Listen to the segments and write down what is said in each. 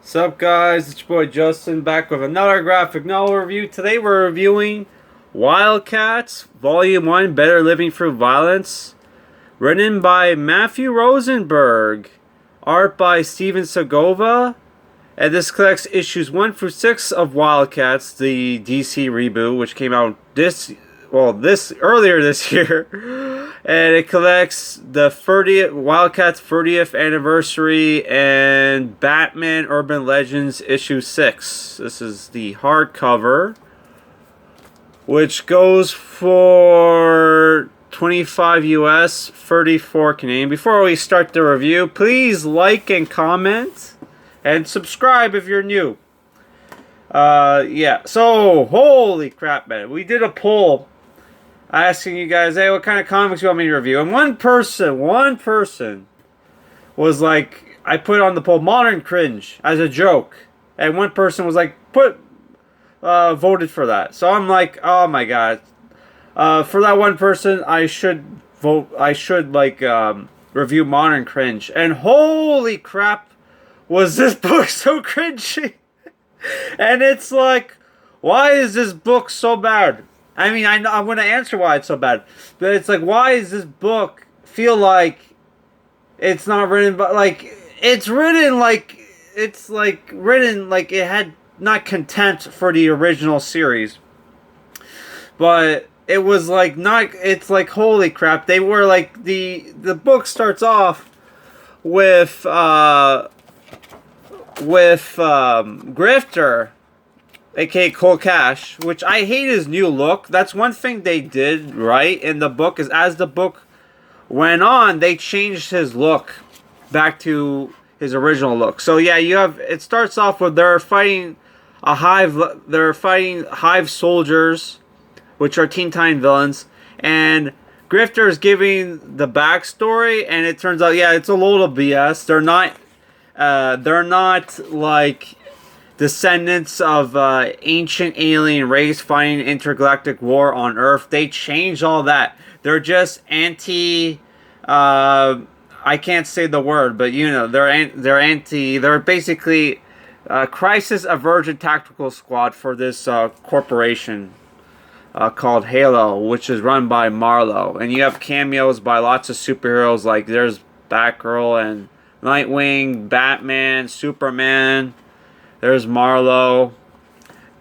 What's up, guys? It's your boy Justin back with another graphic novel review. Today we're reviewing WildC.A.T.S Volume 1 Better Living Through Violence, written by Matthew Rosenberg, art by Stephen Segovia, and this collects issues 1 through 6 of WildC.A.T.S, the DC reboot, which came out earlier this year. And it collects the WildC.A.T.S 30th anniversary and Batman Urban Legends issue 6. This is the hardcover, which goes for 25 US, 34 Canadian. Before we start the review, please like and comment and subscribe if you're new. Yeah, so holy crap, man. We did a poll asking you guys, hey, what kind of comics you want me to review? And one person was like, I put on the poll modern cringe as a joke. And one person was like, voted for that. So I'm like, oh my god. For that one person, I should review modern cringe. And holy crap, was this book so cringy? And it's like, why is this book so bad? I mean, I'm going to answer why it's so bad. But it's like, why does this book feel like it's not written, but like, it's written like it had not content for the original series. But it was like not, it's like, holy crap. They were like, the book starts off with Grifter, aka Cole Cash, which I hate his new look. That's one thing they did right in the book, is as the book went on, they changed his look back to his original look. So yeah, it starts off with they're fighting Hive soldiers, which are Teen Titan villains, and Grifter is giving the backstory, and it turns out, yeah, it's a load of BS. They're not like descendants of ancient alien race fighting intergalactic war on Earth. They changed all that. They're just I can't say the word, but you know, they're basically crisis aversion tactical squad for this corporation called Halo, which is run by Marlowe. And you have cameos by lots of superheroes, like there's Batgirl and Nightwing, Batman, Superman. There's Marlowe.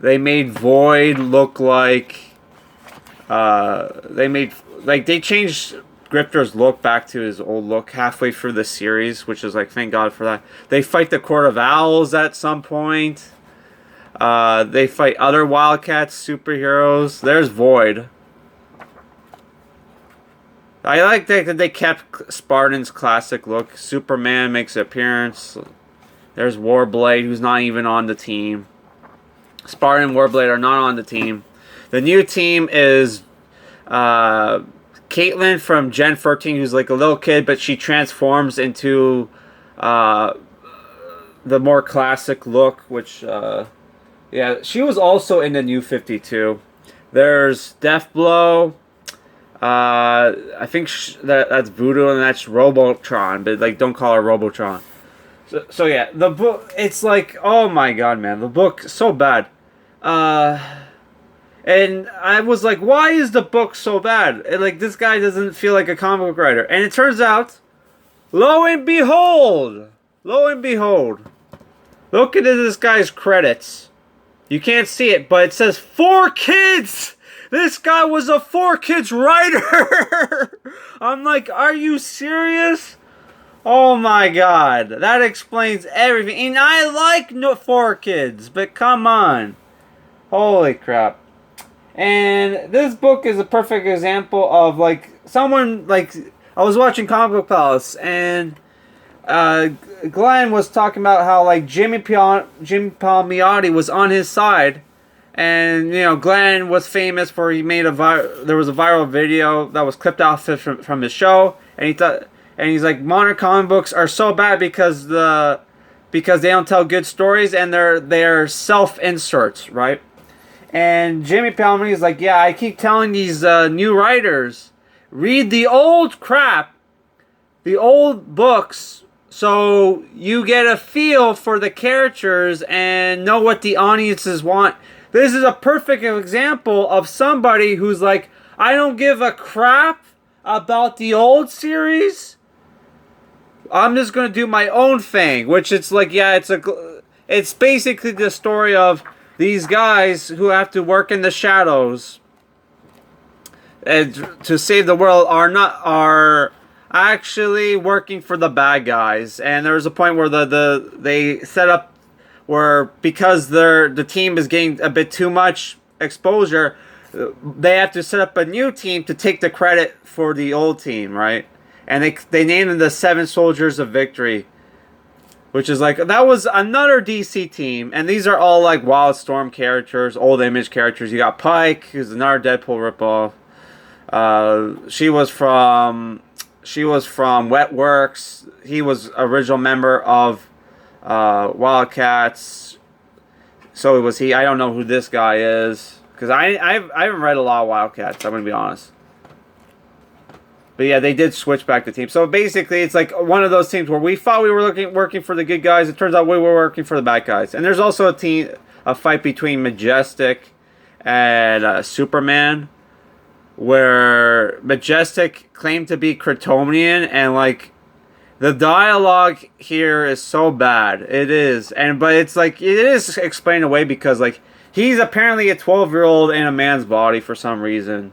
They made Void look like they changed Grifter's look back to his old look halfway through the series, which is like, thank God for that. They fight the Court of Owls at some point. They fight other Wildcats superheroes. There's Void. I like that they kept Spartan's classic look. Superman makes an appearance. There's Warblade, who's not even on the team. Spartan and Warblade are not on the team. The new team is Caitlin from Gen 13, who's like a little kid, but she transforms into the more classic look, which, yeah, she was also in the New 52. There's Deathblow. I think that's Voodoo, and that's Robotron, but like, don't call her Robotron. So yeah, the book, it's like, oh my god, man, the book so bad. And I was like, why is the book so bad? And like, this guy doesn't feel like a comic book writer. And it turns out, lo and behold, look at this guy's credits. You can't see it, but it says 4 kids. This guy was a 4 kids writer. I'm like, are you serious? Oh my god, that explains everything. And I like 4 kids, but come on. Holy crap. And this book is a perfect example of like someone, like, I was watching Comic Book Palace, and Glenn was talking about how like Jim Palmiotti was on his side. And you know, Glenn was famous for, he made there was a viral video that was clipped off from his show, and he's like, modern comic books are so bad because they don't tell good stories, and they're self-inserts, right? And Jimmy Palmiotti is like, yeah, I keep telling these new writers, read the old crap, the old books, So you get a feel for the characters and know what the audiences want. This is a perfect example of somebody who's like, I don't give a crap about the old series. I'm just gonna do my own thing, which it's like, yeah, it's basically the story of these guys who have to work in the shadows and to save the world are actually working for the bad guys. And there's a point where they set up where, because the team is getting a bit too much exposure, they have to set up a new team to take the credit for the old team, right? And they named them the Seven Soldiers of Victory, which is like, that was another DC team. And these are all like Wildstorm characters, old Image characters. You got Pike, who's another Deadpool ripoff. She was from Wetworks. He was original member of Wildcats. So was he. I don't know who this guy is, because I haven't read a lot of Wildcats, I'm going to be honest. But yeah, they did switch back the team. So basically, it's like one of those teams where we thought we were working for the good guys. It turns out we were working for the bad guys. And there's also a fight between Majestic and Superman, where Majestic claimed to be Kryptonian, and like the dialogue here is so bad. It is. But it's like, it is explained away because like he's apparently a 12-year-old in a man's body for some reason.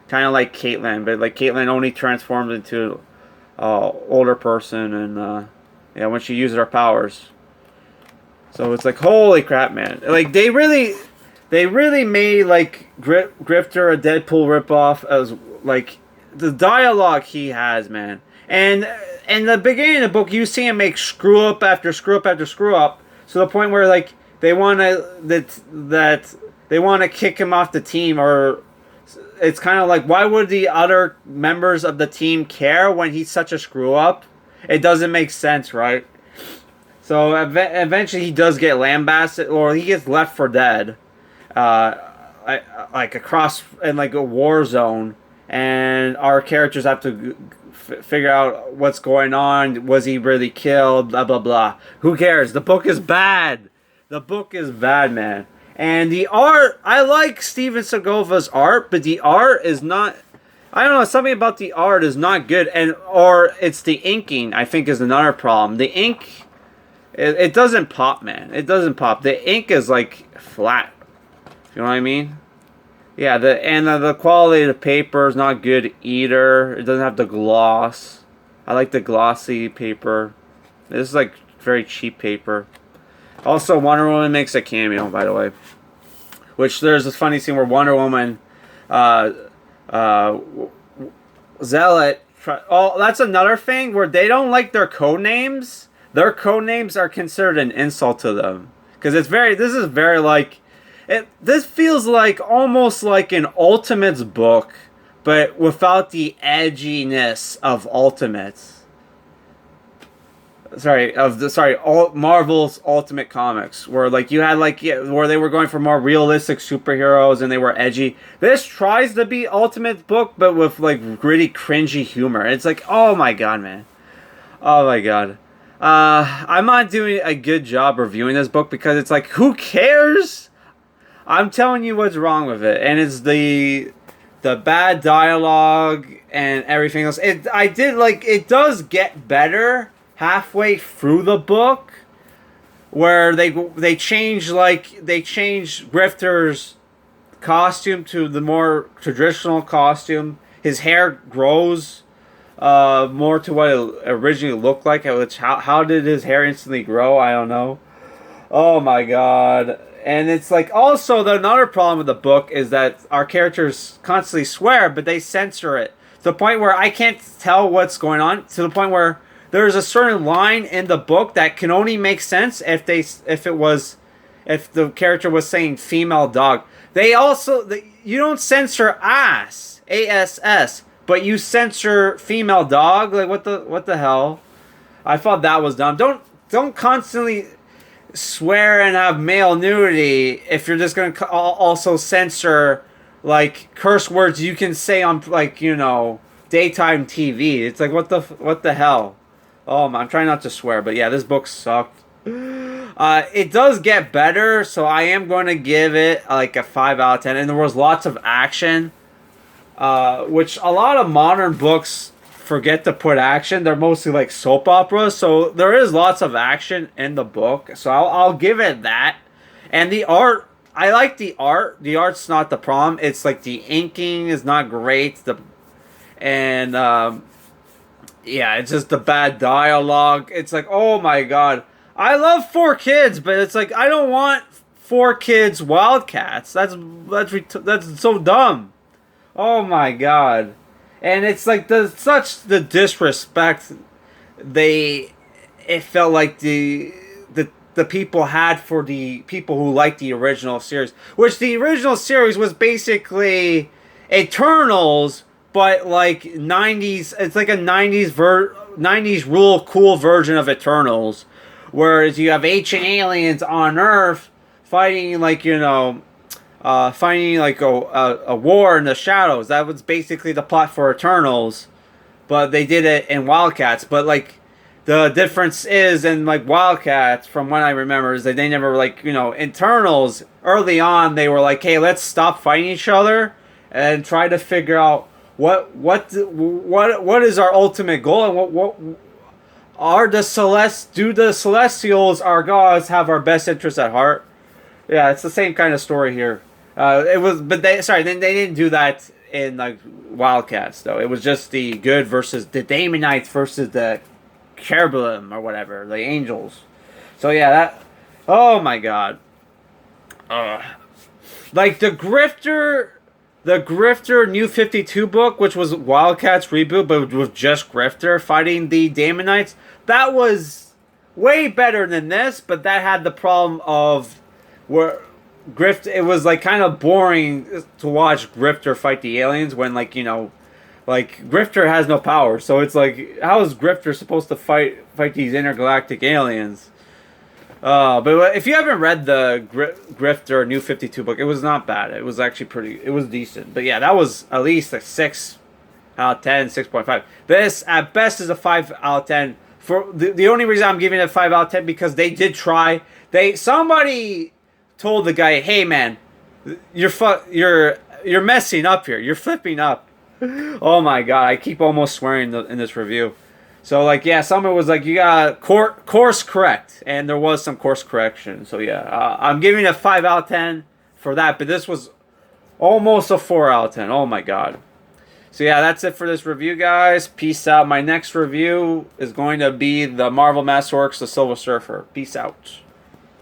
Kind of like Caitlyn, but like Caitlyn only transformed into older person, and yeah, when she uses her powers. So it's like, holy crap, man! Like they really made like Grifter a Deadpool ripoff, as like the dialogue he has, man. And in the beginning of the book, you see him make screw up after screw up after screw up, to the point where like they want to kick him off the team, or it's kind of like, why would the other members of the team care when he's such a screw up? It doesn't make sense, right? So eventually he does get lambasted, or he gets left for dead, like across in like a war zone, and our characters have to figure out what's going on. Was he really killed? Blah blah blah. Who cares? The book is bad. The book is bad, man. And the art, I like Stephen Segovia's art, but the art is not, I don't know, something about the art is not good. Or it's the inking, I think, is another problem. The ink, it doesn't pop, man. It doesn't pop. The ink is like flat. You know what I mean? Yeah, the quality of the paper is not good either. It doesn't have the gloss. I like the glossy paper. This is like very cheap paper. Also, Wonder Woman makes a cameo, by the way. Which, there's this funny scene where Wonder Woman, Zealot, that's another thing where they don't like their code names. Their code names are considered an insult to them. Because this is very like, this feels like almost like an Ultimates book, but without the edginess of Ultimates. Marvel's Ultimate Comics, where like you had like, yeah, where they were going for more realistic superheroes and they were edgy. This tries to be Ultimate book, but with like gritty, cringy humor. It's like, oh my god, man, oh my god. I'm not doing a good job reviewing this book because it's like, who cares? I'm telling you what's wrong with it, and it's the bad dialogue and everything else. It does get better halfway through the book, where they change Grifter's costume to the more traditional costume. His hair grows more to what it originally looked like. How did his hair instantly grow? I don't know. Oh my god. And it's like, also another problem with the book is that our characters constantly swear, but they censor it to the point where I can't tell what's going on, to the point where there's a certain line in the book that can only make sense if the character was saying female dog. You don't censor ass, ASS, but you censor female dog. Like, what the hell? I thought that was dumb. Don't constantly swear and have male nudity if you're just gonna also censor like curse words you can say on, like, you know, daytime TV. It's like, what the hell? Oh, I'm trying not to swear, but yeah, this book sucked. It does get better, so I am going to give it like a 5 out of 10. And there was lots of action, which a lot of modern books forget to put action. They're mostly like soap operas, so there is lots of action in the book. So I'll give it that. And the art, I like the art. The art's not the problem. It's like the inking is not great. And yeah, it's just the bad dialogue. It's like, oh my god, I love 4 Kids, but it's like I don't want 4 Kids Wildcats. That's so dumb. Oh my god, and it's like the disrespect it felt like the people had for the people who liked the original series, which the original series was basically Eternals, but like 90s. It's like a 90s rule cool version of Eternals, whereas you have ancient aliens on Earth fighting like fighting like a war in the shadows. That was basically the plot for Eternals, but they did it in Wildcats. But like the difference is in like Wildcats, from what I remember, is that they never like Eternals early on. They were like, hey, let's stop fighting each other and try to figure out what is our ultimate goal, and what are the Celestials, our gods, have our best interests at heart. Yeah, it's the same kind of story here. They didn't do that in like Wildcats though. It was just the good versus the Daemonites versus the Cherubim or whatever, the angels. So yeah, oh my god. Like the Grifter New 52 book, which was Wildcats reboot, but with just Grifter fighting the Daemonites, that was way better than this, but that had the problem of where it was like kind of boring to watch Grifter fight the aliens when like Grifter has no power, so it's like, how is Grifter supposed to fight these intergalactic aliens? But if you haven't read the Grifter New 52 book, it was not bad. It was actually it was decent. But yeah, that was at least a 6 out of 10, 6.5. This, at best, is a 5 out of 10. For the only reason I'm giving it a 5 out of 10, because they did try. Somebody told the guy, hey man, you're messing up here. You're flipping up. Oh my god, I keep almost swearing in this review. So like, yeah, someone was like, you got course correct, and there was some course correction. So yeah, I'm giving it a 5 out of 10 for that, but this was almost a 4 out of 10. Oh my god. So yeah, that's it for this review, guys. Peace out. My next review is going to be the Marvel Masterworks, The Silver Surfer. Peace out.